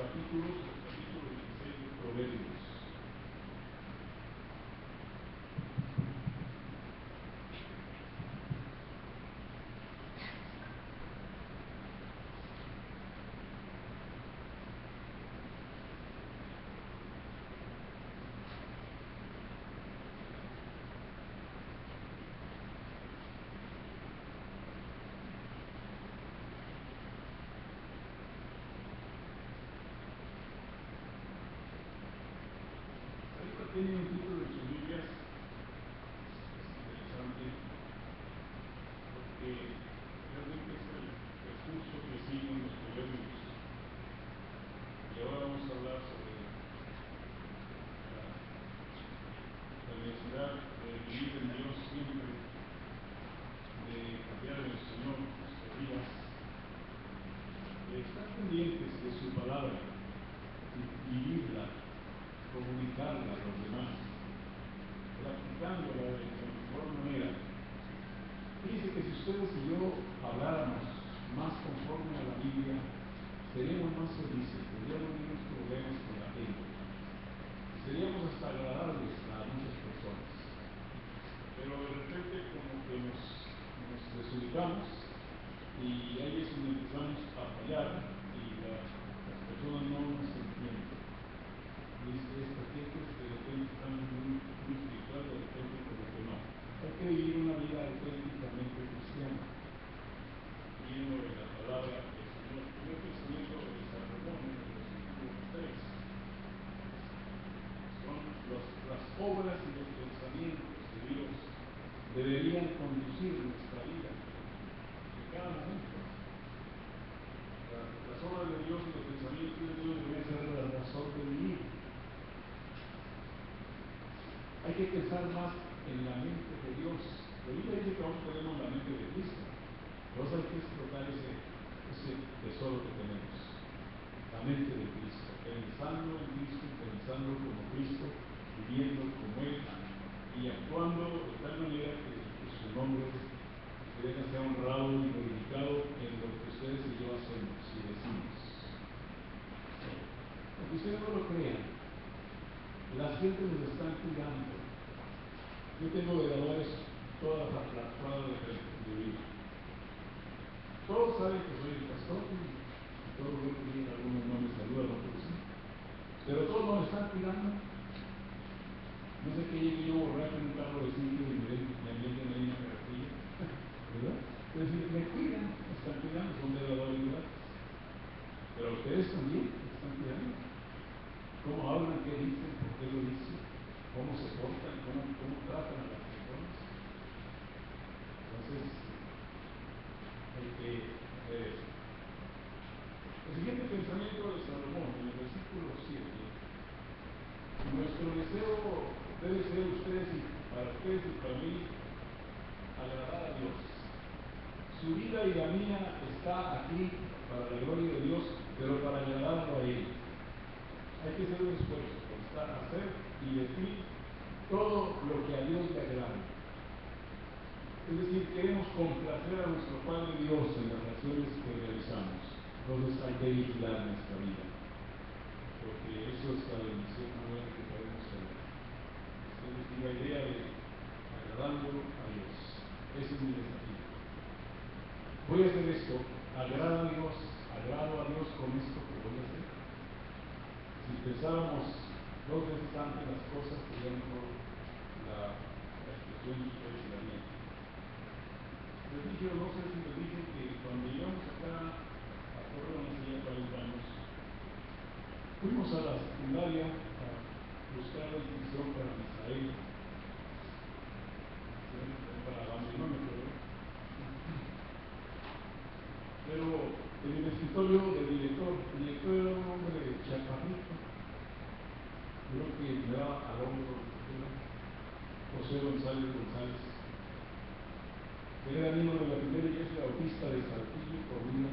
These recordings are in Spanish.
capítulos, el capítulo 26 de Proverbios. Tiene un título en sus Biblias, es interesante, porque realmente es el recurso que siguen los proverbios. Y ahora vamos a hablar sobre la necesidad de vivir en Dios siempre, de confiar en el Señor en nuestras vidas, de estar pendientes de su palabra y vivirla, comunicarla a los demás, practicándola de la mejor manera. Fíjense que si ustedes y yo habláramos más conforme a la Biblia, seríamos más felices, tendríamos menos problemas con la gente, seríamos hasta agradables a muchas personas. Pero de repente como que nos desubicamos y ahí es donde empezamos a fallar y las personas no nos entienden. Dice, esta gente de repente están muy espiritual, de repente como que no. Hay que vivir una vida auténticamente cristiana, lleno de la palabra del Señor. El pensamiento de Salomón en el versículo 3 son las obras y los pensamientos de Dios deberían conducir nuestra vida en cada momento. Las obras de Dios y los pensamientos de Dios deberían ser la razón de vivir. Hay que pensar más en la mente de Dios. La Biblia dice que aún tenemos la mente de Cristo. Pero hay que explotar ese tesoro que tenemos. La mente de Cristo. Pensando en Cristo, pensando como Cristo, viviendo como Él y actuando de tal manera que su nombre sea honrado y glorificado en lo que ustedes y yo hacemos y decimos. Aunque ustedes no lo crean, las gentes nos están cuidando. Yo tengo veladores toda la cuadra de vida. Todos saben que soy el pastor y todos ven que vienen, algunos no me saludan, otros sí. Pero todos nos están cuidando. No sé que llegue yo borracho en un carro de sitio y me meten ahí una carretilla, ¿verdad? Es decir, me cuidan, me están cuidando, son veladores gratis. Pero ustedes también me están cuidando. ¿Cómo hablan? ¿Qué dicen? ¿Por qué lo dicen? ¿Cómo se portan? ¿Cómo tratan a las personas? Entonces, hay que ver eso. El siguiente pensamiento de Salomón, en el versículo 7. Nuestro deseo debe ser para ustedes y para mí, agradar a Dios. Su vida y la mía está aquí para la gloria de Dios, pero para agradarlo a Él. Hay que hacer un esfuerzo por hacer y decir todo lo que a Dios le agrada. Es decir, queremos complacer a nuestro Padre Dios en las acciones que realizamos. Entonces hay que vigilar nuestra vida, porque eso es la bendición más buena que podemos tener. Es decir, la idea de agradando a Dios. Ese es mi desafío. Voy a hacer esto, agrado a Dios con esto que voy a hacer. Si pensáramos dos veces antes las cosas, sería mejor la expresión que ustedes darían. Les dije, no sé si les dije que cuando llegamos acá a Torreón hace ya 40 años, fuimos a la secundaria a buscar la inscripción para Misael, para Babilónico, pero en el escritorio del director era un hombre chaparrito, creo que me daba al hombro, José González, que era miembro de la primera iglesia bautista de Saltillo, Coahuila.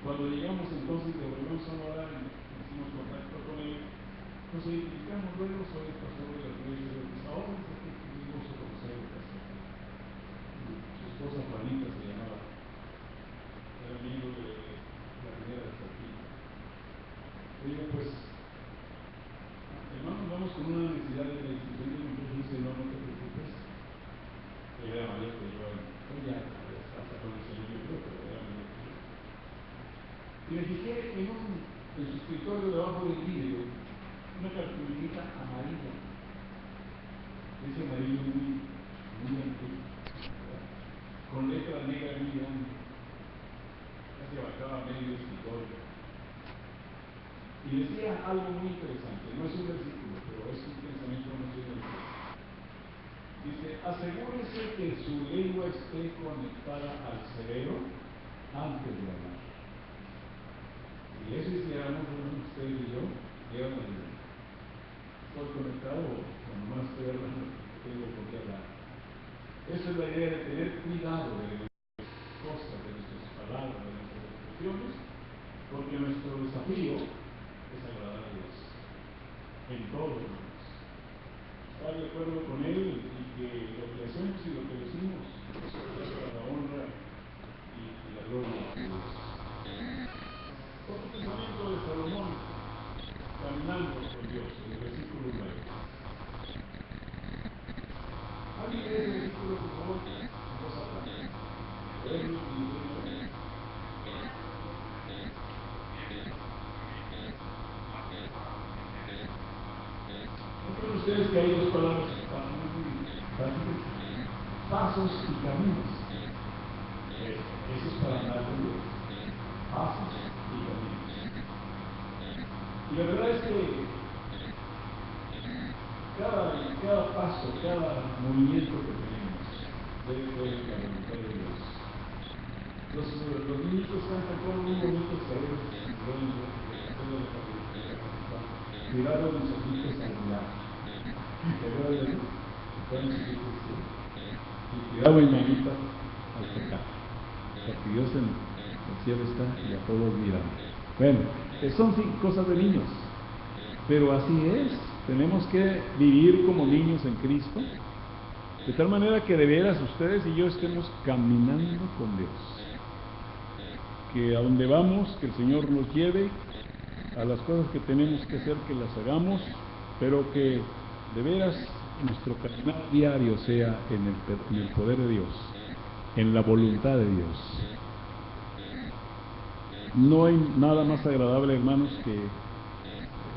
Cuando llegamos entonces de Obregón, Sonora, hicimos contacto con él, nos identificamos luego, soy el pastor de la iglesia de los ahora, tuvimos que conocer el pastor. Su esposa Juanita se llamaba, era amigo de la primera de Saltillo. escritorio debajo del vidrio una cartulinita amarilla. Ese amarillo muy antiguo, con letra negra muy grande, casi abarcaba medio escritorio. Y decía algo muy interesante, no es un versículo, pero es un pensamiento muy interesante. Dice, asegúrese que su lengua esté conectada al cerebro antes de hablar. Si eso hiciéramos usted y yo, llegamos a decir, estoy conectado cuando más estoy hablando, tengo por qué hablar. Esa es la idea de tener cuidado de nuestras cosas, de nuestras palabras, de nuestras expresiones, porque nuestro desafío es agradar a Dios en todos los momentos. Estar de acuerdo con Él y que lo que hacemos y lo que decimos es para la honra y la gloria de Dios. Otro pensamiento de Salomón, caminando con Dios, en el versículo 9. ¿Alguien lee ese versículo, por favor? En voz alta. Proverbios 16:9. ¿Notan ustedes que hay dos palabras que están muy fáciles? Pasos y caminos. Eso es para andar con Dios. Pasos y caminos. Y la verdad es que cada paso, cada movimiento que tenemos debe ser la voluntad de Dios. Los niñitos cantan con muy bonitos saberes cuidado de los ojitos al mirar. Y cuidado en manita al tocar. Porque Dios en el cielo está y a todos mirando. Bueno, son cosas de niños. Pero así es. Tenemos que vivir como niños en Cristo. De tal manera que de veras ustedes y yo estemos caminando con Dios. Que a donde vamos, que el Señor nos lleve a las cosas que tenemos que hacer, que las hagamos, pero que de veras nuestro caminar diario sea en el poder de Dios, en la voluntad de Dios. No hay nada más agradable, hermanos, que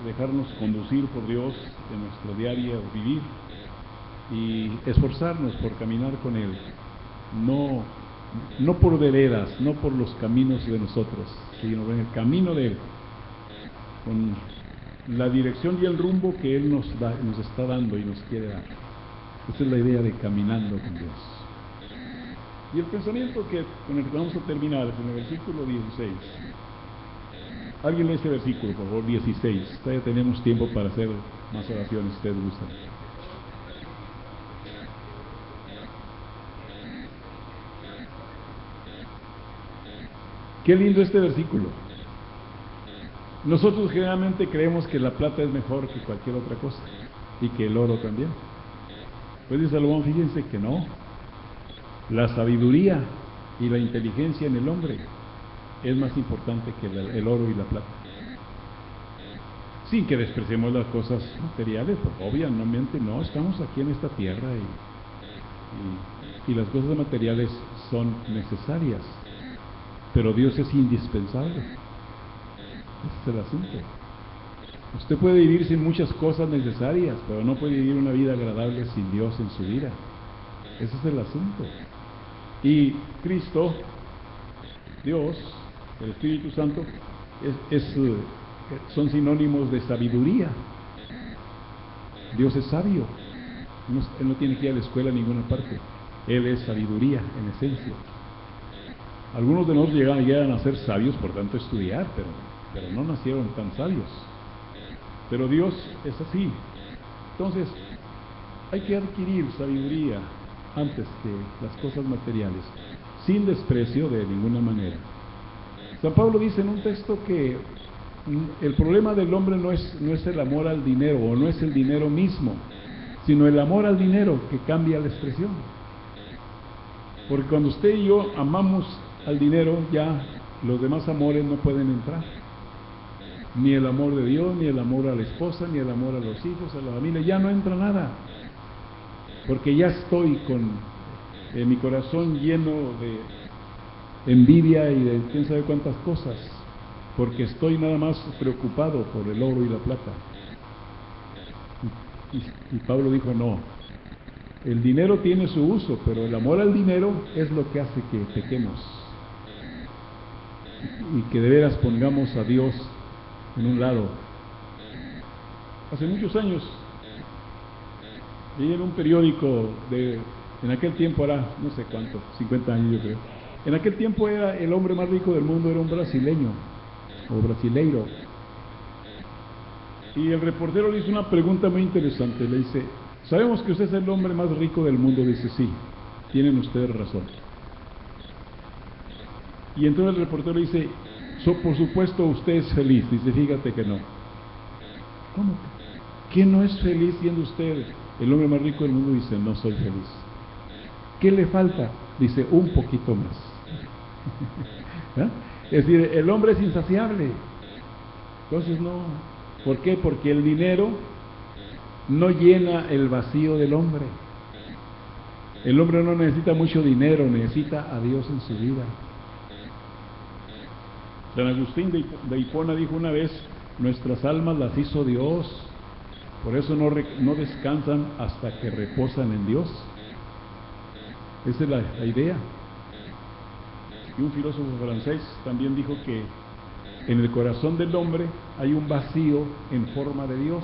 dejarnos conducir por Dios en nuestro diario vivir y esforzarnos por caminar con Él, no por veredas, no por los caminos de nosotros, sino en el camino de Él, con la dirección y el rumbo que Él nos está dando y nos quiere dar. Esa es la idea de caminando con Dios. Y el pensamiento con el que vamos a terminar es en el versículo 16. Alguien lee ese versículo, por favor, 16. Todavía tenemos tiempo para hacer más oraciones, si ustedes gustan. Qué lindo este versículo. Nosotros generalmente creemos que la plata es mejor que cualquier otra cosa y que el oro también. Pues dice Salomón, fíjense que no. La sabiduría y la inteligencia en el hombre es más importante que el oro y la plata. Sin que despreciemos las cosas materiales, porque obviamente no, estamos aquí en esta tierra y las cosas materiales son necesarias, pero Dios es indispensable. Ese es el asunto. Usted puede vivir sin muchas cosas necesarias, pero no puede vivir una vida agradable sin Dios en su vida. Ese es el asunto. Y Cristo, Dios, el Espíritu Santo, son sinónimos de sabiduría. Dios es sabio. Él no tiene que ir a la escuela a ninguna parte. Él es sabiduría en esencia. Algunos de nosotros llegan a ser sabios por tanto estudiar, pero no nacieron tan sabios. Pero Dios es así. Entonces, hay que adquirir sabiduría antes que las cosas materiales, sin desprecio de ninguna manera. San Pablo dice en un texto que el problema del hombre no es el amor al dinero, o no es el dinero mismo, sino el amor al dinero que cambia la expresión. Porque cuando usted y yo amamos al dinero, ya los demás amores no pueden entrar. Ni el amor de Dios, ni el amor a la esposa, ni el amor a los hijos, a la familia, ya no entra nada. Porque ya estoy con mi corazón lleno de envidia y de quién sabe cuántas cosas. porque estoy nada más preocupado por el oro y la plata. Y Pablo dijo, no, el dinero tiene su uso, pero el amor al dinero es lo que hace que pequemos y que de veras pongamos a Dios en un lado. Hace muchos años leí en un periódico en aquel tiempo era, no sé cuánto, 50 años yo creo. En aquel tiempo era el hombre más rico del mundo, era un brasileño o brasileiro. Y el reportero le hizo una pregunta muy interesante, le dice, ¿sabemos que usted es el hombre más rico del mundo? Dice, sí, tienen ustedes razón. Y entonces el reportero le dice, por supuesto usted es feliz. Dice, fíjate que no. ¿Cómo? ¿Quién no es feliz siendo usted el hombre más rico del mundo? Dice, no soy feliz. ¿Qué le falta? Dice, un poquito más. ¿Ah? Es decir, el hombre es insaciable. Entonces no. ¿Por qué? Porque el dinero no llena el vacío del hombre. El hombre no necesita mucho dinero, necesita a Dios en su vida. San Agustín de Hipona dijo una vez, nuestras almas las hizo Dios, por eso no descansan hasta que reposan en Dios. Esa es la idea. Y un filósofo francés también dijo que en el corazón del hombre hay un vacío en forma de Dios,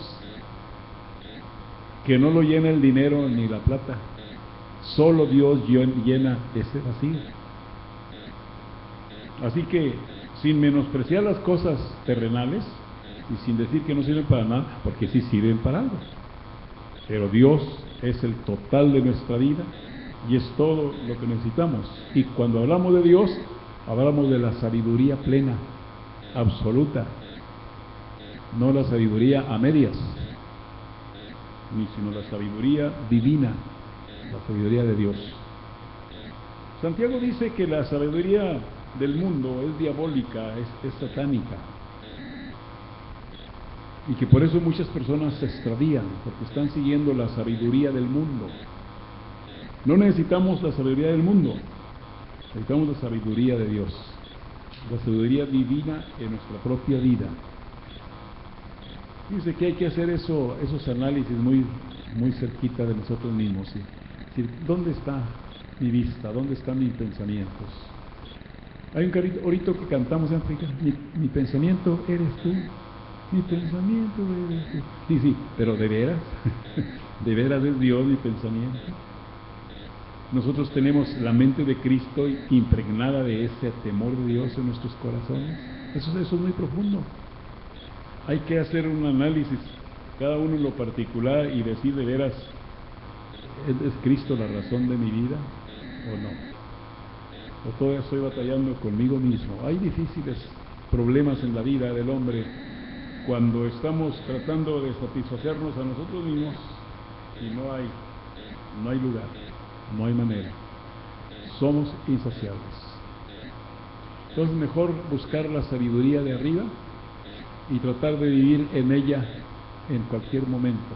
que no lo llena el dinero ni la plata, solo Dios llena ese vacío. Así que, sin menospreciar las cosas terrenales, y sin decir que no sirven para nada, porque sí sirven para algo, pero Dios es el total de nuestra vida, y es todo lo que necesitamos. Y cuando hablamos de Dios, hablamos de la sabiduría plena, absoluta, no la sabiduría a medias, sino la sabiduría divina, la sabiduría de Dios. Santiago dice que la sabiduría del mundo es diabólica, es satánica, y que por eso muchas personas se extravían, porque están siguiendo la sabiduría del mundo. No necesitamos la sabiduría del mundo, necesitamos la sabiduría de Dios, la sabiduría divina en nuestra propia vida. Dice que hay que hacer esos análisis muy cerquita de nosotros mismos, ¿sí? Es decir, ¿dónde está mi vista? ¿Dónde están mis pensamientos? Hay un corito que cantamos en África, mi pensamiento eres tú, mi pensamiento eres tú. Sí, pero ¿de veras? ¿De veras es Dios mi pensamiento? Nosotros tenemos la mente de Cristo impregnada de ese temor de Dios en nuestros corazones. Eso es muy profundo. Hay que hacer un análisis, cada uno en lo particular, y decir de veras, ¿es Cristo la razón de mi vida o no? O todavía estoy batallando conmigo mismo. Hay difíciles problemas en la vida del hombre cuando estamos tratando de satisfacernos a nosotros mismos y no hay lugar, no hay manera. Somos insaciables. Entonces mejor buscar la sabiduría de arriba y tratar de vivir en ella en cualquier momento,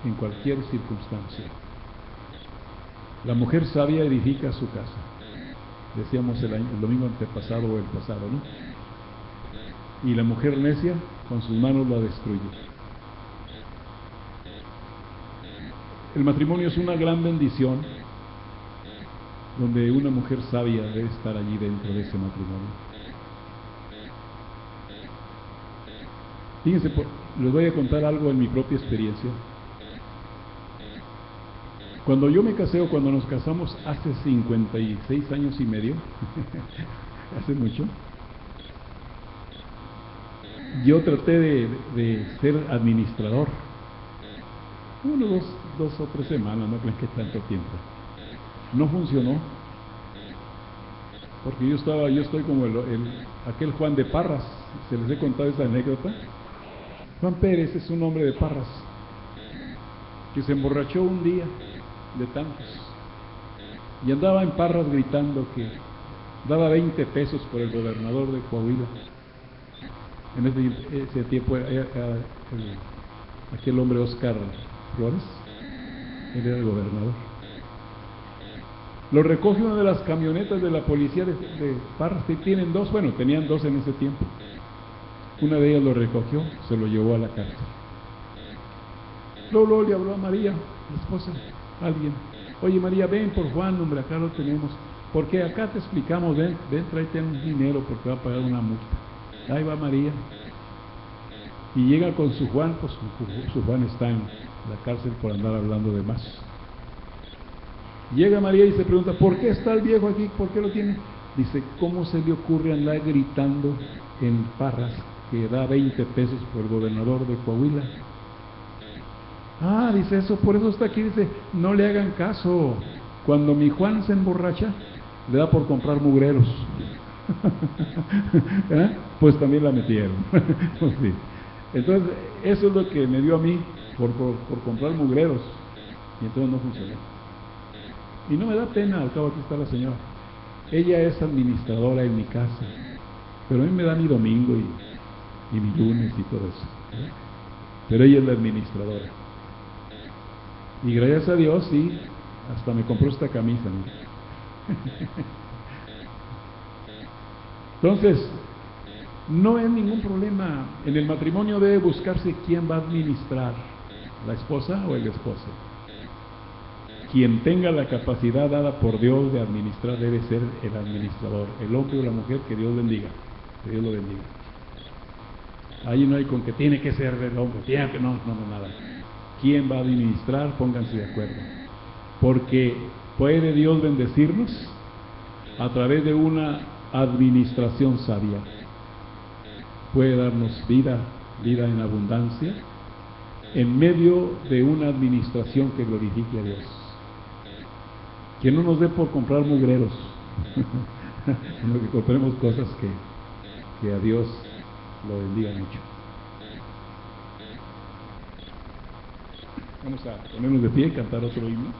en cualquier circunstancia. La mujer sabia edifica su casa. Decíamos el domingo antepasado o el pasado, ¿no? Y la mujer necia con sus manos la destruye. El matrimonio es una gran bendición, donde una mujer sabia debe estar allí dentro de ese matrimonio. Fíjense, les voy a contar algo en mi propia experiencia. Cuando yo me casé, o cuando nos casamos hace 56 años y medio, hace mucho, yo traté de ser administrador. Dos o tres semanas, no creen que tanto tiempo. No funcionó, porque yo estoy como aquel Juan de Parras. Se les he contado esa anécdota. Juan Pérez es un hombre de Parras que se emborrachó un día de tantos y andaba en Parras gritando que daba 20 pesos por el gobernador de Coahuila. En ese tiempo aquel hombre Oscar Flores, él era el gobernador. Lo recoge una de las camionetas de la policía de Parras, que tienen dos, bueno, tenían dos en ese tiempo. Una de ellas lo recogió, se lo llevó a la cárcel. Luego le habló a María, la esposa, alguien. Oye María, ven por Juan, hombre, acá lo tenemos. Porque acá te explicamos, ven, tráete un dinero porque va a pagar una multa. Ahí va María. Y llega con su Juan, pues su Juan está en la cárcel por andar hablando de más. Llega María y se pregunta, ¿por qué está el viejo aquí? ¿Por qué lo tiene? Dice, ¿cómo se le ocurre andar gritando en Parras que da 20 pesos por el gobernador de Coahuila? Ah, dice eso, por eso está aquí. Dice, no le hagan caso. Cuando mi Juan se emborracha, le da por comprar mugreros. ¿Eh? Pues también la metieron. Sí. Entonces, eso es lo que me dio a mí por comprar mugreros. Y entonces no funcionó. Y no me da pena, al cabo aquí está la señora. Ella es administradora en mi casa, pero a mí me da mi domingo y mi lunes y todo eso. ¿Eh? Pero ella es la administradora. Y gracias a Dios, sí, hasta me compró esta camisa. ¿No? Entonces, no hay ningún problema. En el matrimonio debe buscarse quién va a administrar, la esposa o el esposo. Quien tenga la capacidad dada por Dios de administrar debe ser el administrador, el hombre o la mujer, que Dios bendiga, que Dios lo bendiga. Ahí no hay con que tiene que ser el hombre, tiene que no, nada. ¿Quién va a administrar? Pónganse de acuerdo. Porque puede Dios bendecirnos a través de una administración sabia. Puede darnos vida en abundancia, en medio de una administración que glorifique a Dios. Que no nos dé por comprar mugreros, sino que compremos cosas que a Dios lo bendiga mucho. Vamos a ponernos de pie y cantar otro himno.